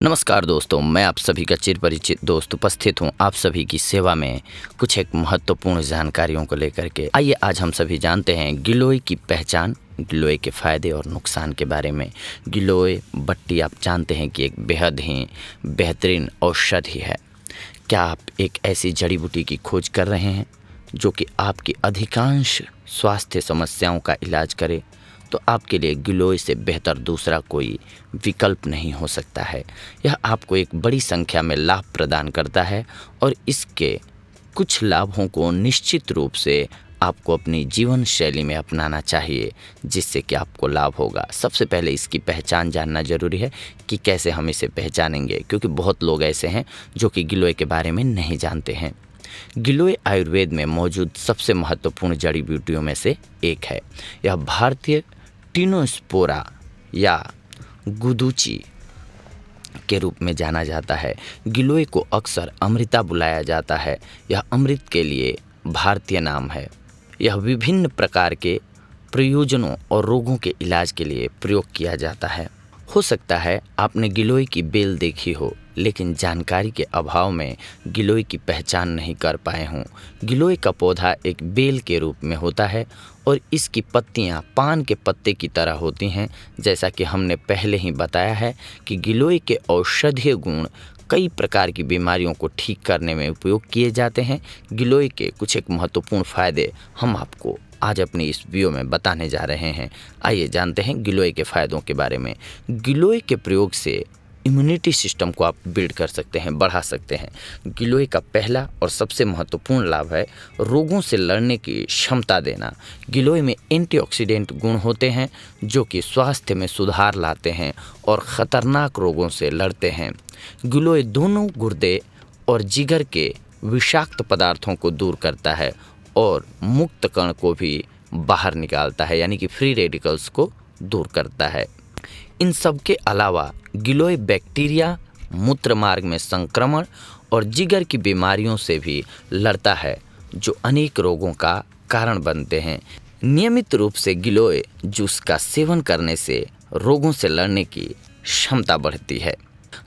नमस्कार दोस्तों, मैं आप सभी का चिर परिचित दोस्त उपस्थित हूँ आप सभी की सेवा में कुछ एक महत्वपूर्ण जानकारियों को लेकर के। आइए आज हम सभी जानते हैं गिलोय की पहचान, गिलोय के फ़ायदे और नुकसान के बारे में। गिलोय बट्टी आप जानते हैं कि एक बेहद ही बेहतरीन औषधि है। क्या आप एक ऐसी जड़ी बूटी की खोज कर रहे हैं जो कि आपकी अधिकांश स्वास्थ्य समस्याओं का इलाज करे? तो आपके लिए गिलोय से बेहतर दूसरा कोई विकल्प नहीं हो सकता है। यह आपको एक बड़ी संख्या में लाभ प्रदान करता है और इसके कुछ लाभों को निश्चित रूप से आपको अपनी जीवन शैली में अपनाना चाहिए, जिससे कि आपको लाभ होगा। सबसे पहले इसकी पहचान जानना ज़रूरी है कि कैसे हम इसे पहचानेंगे, क्योंकि बहुत लोग ऐसे हैं जो कि गिलोय के बारे में नहीं जानते हैं। गिलोय आयुर्वेद में मौजूद सबसे महत्वपूर्ण जड़ी बूटियों में से एक है। यह भारतीय टिनोस्पोरा या गुदुची के रूप में जाना जाता है। गिलोय को अक्सर अमृता बुलाया जाता है। यह अमृत के लिए भारतीय नाम है। यह विभिन्न प्रकार के प्रयोजनों और रोगों के इलाज के लिए प्रयोग किया जाता है। हो सकता है आपने गिलोय की बेल देखी हो, लेकिन जानकारी के अभाव में गिलोय की पहचान नहीं कर पाए हों। गिलोय का पौधा एक बेल के रूप में होता है और इसकी पत्तियां पान के पत्ते की तरह होती हैं। जैसा कि हमने पहले ही बताया है कि गिलोय के औषधीय गुण कई प्रकार की बीमारियों को ठीक करने में उपयोग किए जाते हैं। गिलोय के कुछ एक महत्वपूर्ण फ़ायदे हम आपको आज अपनी इस वीडियो में बताने जा रहे हैं। आइए जानते हैं गिलोय के फ़ायदों के बारे में। गिलोय के प्रयोग से इम्यूनिटी सिस्टम को आप बिल्ड कर सकते हैं, बढ़ा सकते हैं। गिलोय का पहला और सबसे महत्वपूर्ण लाभ है रोगों से लड़ने की क्षमता देना। गिलोय में एंटीऑक्सीडेंट गुण होते हैं जो कि स्वास्थ्य में सुधार लाते हैं और ख़तरनाक रोगों से लड़ते हैं। गिलोय दोनों गुर्दे और जिगर के विषाक्त पदार्थों को दूर करता है और मुक्त कण को भी बाहर निकालता है, यानी कि फ्री रेडिकल्स को दूर करता है। इन सब के अलावा गिलोय बैक्टीरिया, मूत्र मार्ग में संक्रमण और जिगर की बीमारियों से भी लड़ता है, जो अनेक रोगों का कारण बनते हैं। नियमित रूप से गिलोय जूस का सेवन करने से रोगों से लड़ने की क्षमता बढ़ती है।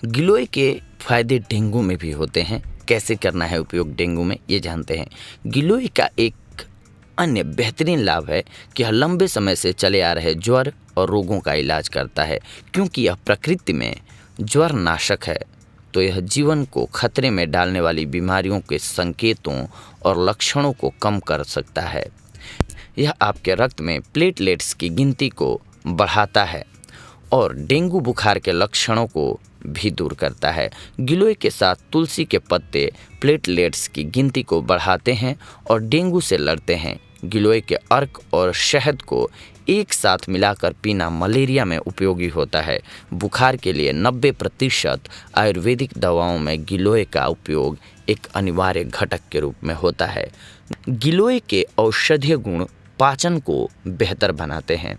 गिलोय के फायदे डेंगू में भी होते हैं। कैसे करना है उपयोग डेंगू में, ये जानते हैं। गिलोय का एक अन्य बेहतरीन लाभ है कि यह लंबे समय से चले आ रहे ज्वर और रोगों का इलाज करता है। क्योंकि यह प्रकृति में ज्वर नाशक है, तो यह जीवन को खतरे में डालने वाली बीमारियों के संकेतों और लक्षणों को कम कर सकता है। यह आपके रक्त में प्लेटलेट्स की गिनती को बढ़ाता है और डेंगू बुखार के लक्षणों को भी दूर करता है। गिलोय के साथ तुलसी के पत्ते प्लेटलेट्स की गिनती को बढ़ाते हैं और डेंगू से लड़ते हैं। गिलोय के अर्क और शहद को एक साथ मिलाकर पीना मलेरिया में उपयोगी होता है। बुखार के लिए 90% आयुर्वेदिक दवाओं में गिलोय का उपयोग एक अनिवार्य घटक के रूप में होता है। गिलोय के औषधीय गुण पाचन को बेहतर बनाते हैं।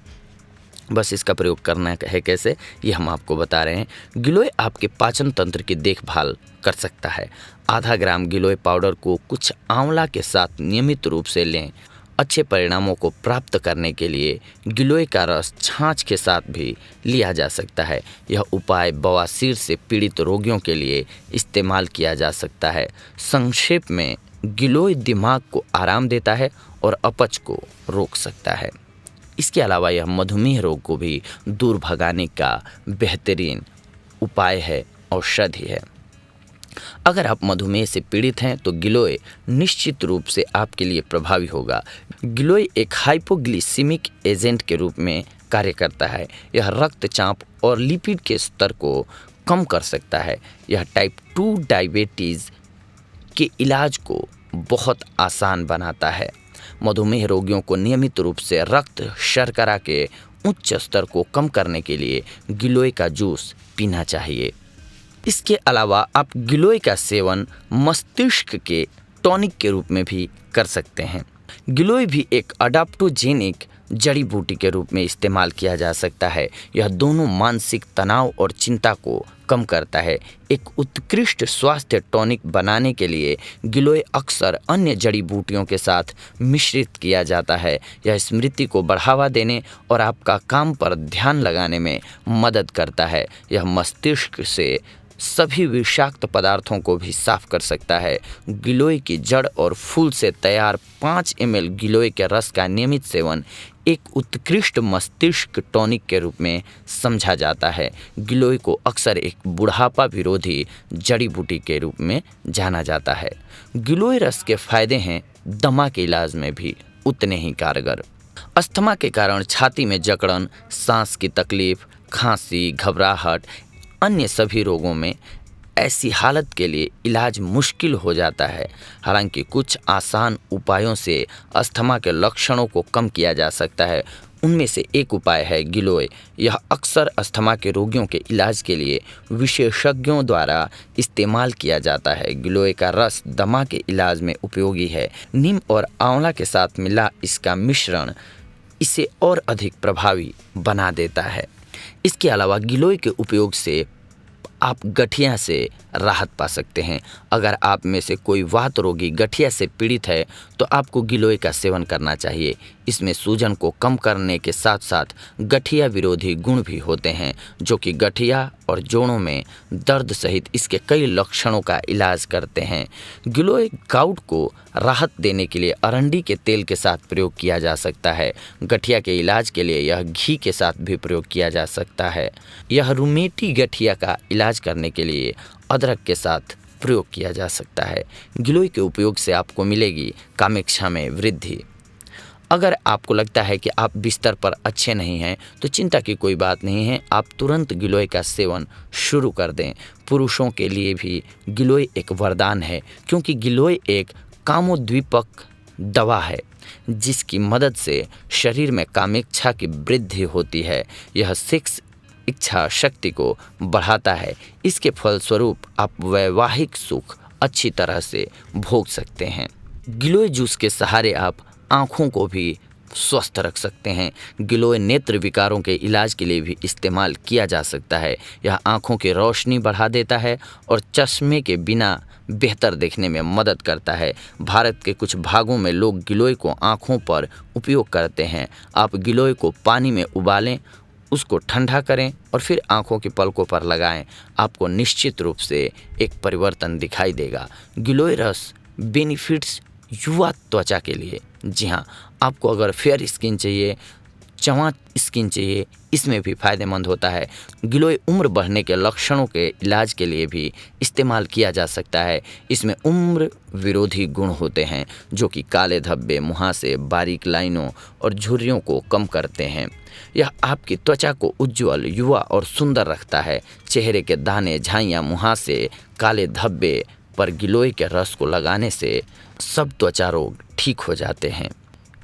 बस इसका प्रयोग करना है कैसे, ये हम आपको बता रहे हैं। गिलोय आपके पाचन तंत्र की देखभाल कर सकता है। आधा ग्राम गिलोय पाउडर को कुछ आंवला के साथ नियमित रूप से लें। अच्छे परिणामों को प्राप्त करने के लिए गिलोय का रस छाछ के साथ भी लिया जा सकता है। यह उपाय बवासीर से पीड़ित रोगियों के लिए इस्तेमाल किया जा सकता है। संक्षेप में, गिलोय दिमाग को आराम देता है और अपच को रोक सकता है। इसके अलावा यह मधुमेह रोग को भी दूर भगाने का बेहतरीन उपाय है, औषधि है। अगर आप मधुमेह से पीड़ित हैं तो गिलोय निश्चित रूप से आपके लिए प्रभावी होगा। गिलोय एक हाइपोग्लिसिमिक एजेंट के रूप में कार्य करता है। यह रक्तचाप और लिपिड के स्तर को कम कर सकता है। यह टाइप 2 डायबिटीज़ के इलाज को बहुत आसान बनाता है। मधुमेह रोगियों को नियमित रूप से रक्त शर्करा के उच्च स्तर को कम करने के लिए गिलोय का जूस पीना चाहिए। इसके अलावा आप गिलोय का सेवन मस्तिष्क के टॉनिक के रूप में भी कर सकते हैं। गिलोय भी एक अडाप्टोजेनिक जड़ी बूटी के रूप में इस्तेमाल किया जा सकता है। यह दोनों मानसिक तनाव और चिंता को कम करता है। एक उत्कृष्ट स्वास्थ्य टॉनिक बनाने के लिए गिलोय अक्सर अन्य जड़ी बूटियों के साथ मिश्रित किया जाता है। यह स्मृति को बढ़ावा देने और आपका काम पर ध्यान लगाने में मदद करता है। यह मस्तिष्क से सभी विषाक्त पदार्थों को भी साफ कर सकता है। गिलोय की जड़ और फूल से तैयार 5 ml गिलोय के रस का नियमित सेवन एक उत्कृष्ट मस्तिष्क टॉनिक के रूप में समझा जाता है। गिलोय को अक्सर एक बुढ़ापा विरोधी जड़ी बूटी के रूप में जाना जाता है। गिलोय रस के फायदे हैं दमा के इलाज में भी उतने ही कारगर। अस्थमा के कारण छाती में जकड़न, सांस की तकलीफ, खांसी, घबराहट, अन्य सभी रोगों में ऐसी हालत के लिए इलाज मुश्किल हो जाता है। हालांकि कुछ आसान उपायों से अस्थमा के लक्षणों को कम किया जा सकता है। उनमें से एक उपाय है गिलोय। यह अक्सर अस्थमा के रोगियों के इलाज के लिए विशेषज्ञों द्वारा इस्तेमाल किया जाता है। गिलोय का रस दमा के इलाज में उपयोगी है। नीम और आंवला के साथ मिला इसका मिश्रण इसे और अधिक प्रभावी बना देता है। इसके अलावा गिलोय के उपयोग से आप गठिया से राहत पा सकते हैं। अगर आप में से कोई वात रोगी गठिया से पीड़ित है तो आपको गिलोय का सेवन करना चाहिए। इसमें सूजन को कम करने के साथ साथ गठिया विरोधी गुण भी होते हैं, जो कि गठिया और जोड़ों में दर्द सहित इसके कई लक्षणों का इलाज करते हैं। गिलोय गाउट को राहत देने के लिए अरंडी के तेल के साथ प्रयोग किया जा सकता है। गठिया के इलाज के लिए यह घी के साथ भी प्रयोग किया जा सकता है। यह रूमेटी गठिया का इलाज करने के लिए अदरक के साथ प्रयोग किया जा सकता है। गिलोय के उपयोग से आपको मिलेगी कामेक्षा में वृद्धि। अगर आपको लगता है कि आप बिस्तर पर अच्छे नहीं हैं तो चिंता की कोई बात नहीं है, आप तुरंत गिलोय का सेवन शुरू कर दें। पुरुषों के लिए भी गिलोय एक वरदान है, क्योंकि गिलोय एक कामोद्दीपक दवा है जिसकी मदद से शरीर में कामेक्षा की वृद्धि होती है। यह सेक्स इच्छा शक्ति को बढ़ाता है। इसके फलस्वरूप आप वैवाहिक सुख अच्छी तरह से भोग सकते हैं। गिलोय जूस के सहारे आप आँखों को भी स्वस्थ रख सकते हैं। गिलोय नेत्र विकारों के इलाज के लिए भी इस्तेमाल किया जा सकता है। यह आँखों की रोशनी बढ़ा देता है और चश्मे के बिना बेहतर देखने में मदद करता है। भारत के कुछ भागों में लोग गिलोय को आँखों पर उपयोग करते हैं। आप गिलोय को पानी में उबालें, उसको ठंडा करें और फिर आँखों की पलकों पर लगाएं। आपको निश्चित रूप से एक परिवर्तन दिखाई देगा। गिलोय रस बेनिफिट्स युवा त्वचा के लिए। जी हाँ, आपको अगर फेयर स्किन चाहिए, चमक स्किन चाहिए, इसमें भी फ़ायदेमंद होता है। गिलोय उम्र बढ़ने के लक्षणों के इलाज के लिए भी इस्तेमाल किया जा सकता है। इसमें उम्र विरोधी गुण होते हैं जो कि काले धब्बे, मुहासे, बारीक लाइनों और झुर्रियों को कम करते हैं। यह आपकी त्वचा को उज्ज्वल, युवा और सुंदर रखता है। चेहरे के दाने, झाइयाँ, मुहासे, काले धब्बे पर गिलोय के रस को लगाने से सब त्वचा रोग ठीक हो जाते हैं।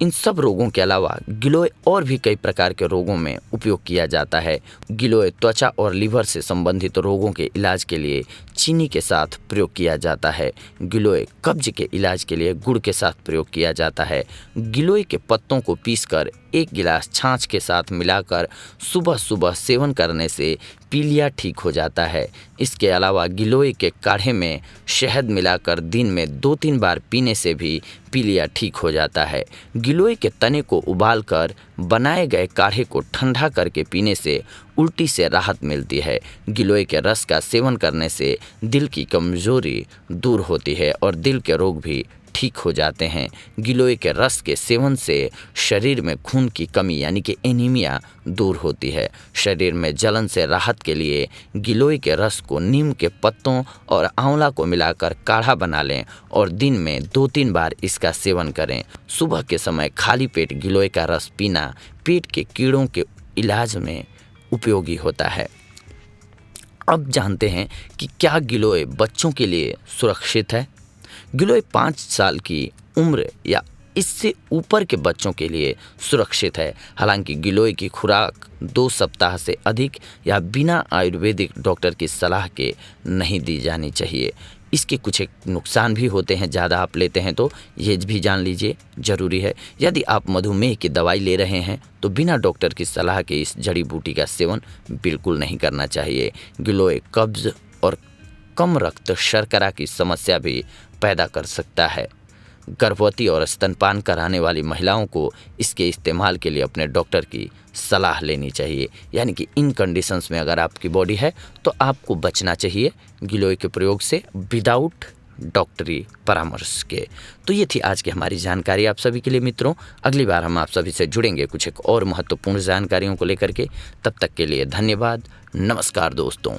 इन सब रोगों के अलावा गिलोय और भी कई प्रकार के रोगों में उपयोग किया जाता है। गिलोय त्वचा और लीवर से संबंधित रोगों के इलाज के लिए चीनी के साथ प्रयोग किया जाता है। गिलोय कब्ज के इलाज के लिए गुड़ के साथ प्रयोग किया जाता है। गिलोय के पत्तों को पीसकर 1 गिलास छाछ के साथ मिलाकर सुबह सुबह सेवन करने से पीलिया ठीक हो जाता है। इसके अलावा गिलोय के काढ़े में शहद मिलाकर दिन में 2-3 बार पीने से भी पीलिया ठीक हो जाता है। गिलोय के तने को उबालकर बनाए गए काढ़े को ठंडा करके पीने से उल्टी से राहत मिलती है। गिलोय के रस का सेवन करने से दिल की कमजोरी दूर होती है और दिल के रोग भी ठीक हो जाते हैं। गिलोय के रस के सेवन से शरीर में खून की कमी यानी कि एनीमिया दूर होती है। शरीर में जलन से राहत के लिए गिलोय के रस को नीम के पत्तों और आंवला को मिलाकर काढ़ा बना लें और दिन में 2-3 बार इसका सेवन करें। सुबह के समय खाली पेट गिलोय का रस पीना पेट के कीड़ों के इलाज में उपयोगी होता है। अब जानते हैं कि क्या गिलोय बच्चों के लिए सुरक्षित है। गिलोय 5 साल की उम्र या इससे ऊपर के बच्चों के लिए सुरक्षित है। हालांकि गिलोय की खुराक 2 सप्ताह से अधिक या बिना आयुर्वेदिक डॉक्टर की सलाह के नहीं दी जानी चाहिए। इसके कुछ एक नुकसान भी होते हैं, ज़्यादा आप लेते हैं तो ये भी जान लीजिए, ज़रूरी है। यदि आप मधुमेह की दवाई ले रहे हैं तो बिना डॉक्टर की सलाह के इस जड़ी बूटी का सेवन बिल्कुल नहीं करना चाहिए। गिलोय कब्ज और कम रक्त शर्करा की समस्या भी पैदा कर सकता है। गर्भवती और स्तनपान कराने वाली महिलाओं को इसके इस्तेमाल के लिए अपने डॉक्टर की सलाह लेनी चाहिए। यानी कि इन कंडीशंस में अगर आपकी बॉडी है तो आपको बचना चाहिए गिलोय के प्रयोग से विदाउट डॉक्टरी परामर्श के। तो ये थी आज की हमारी जानकारी आप सभी के लिए मित्रों। अगली बार हम आप सभी से जुड़ेंगे कुछ एक और महत्वपूर्ण जानकारियों को लेकर के। तब तक के लिए धन्यवाद। नमस्कार दोस्तों।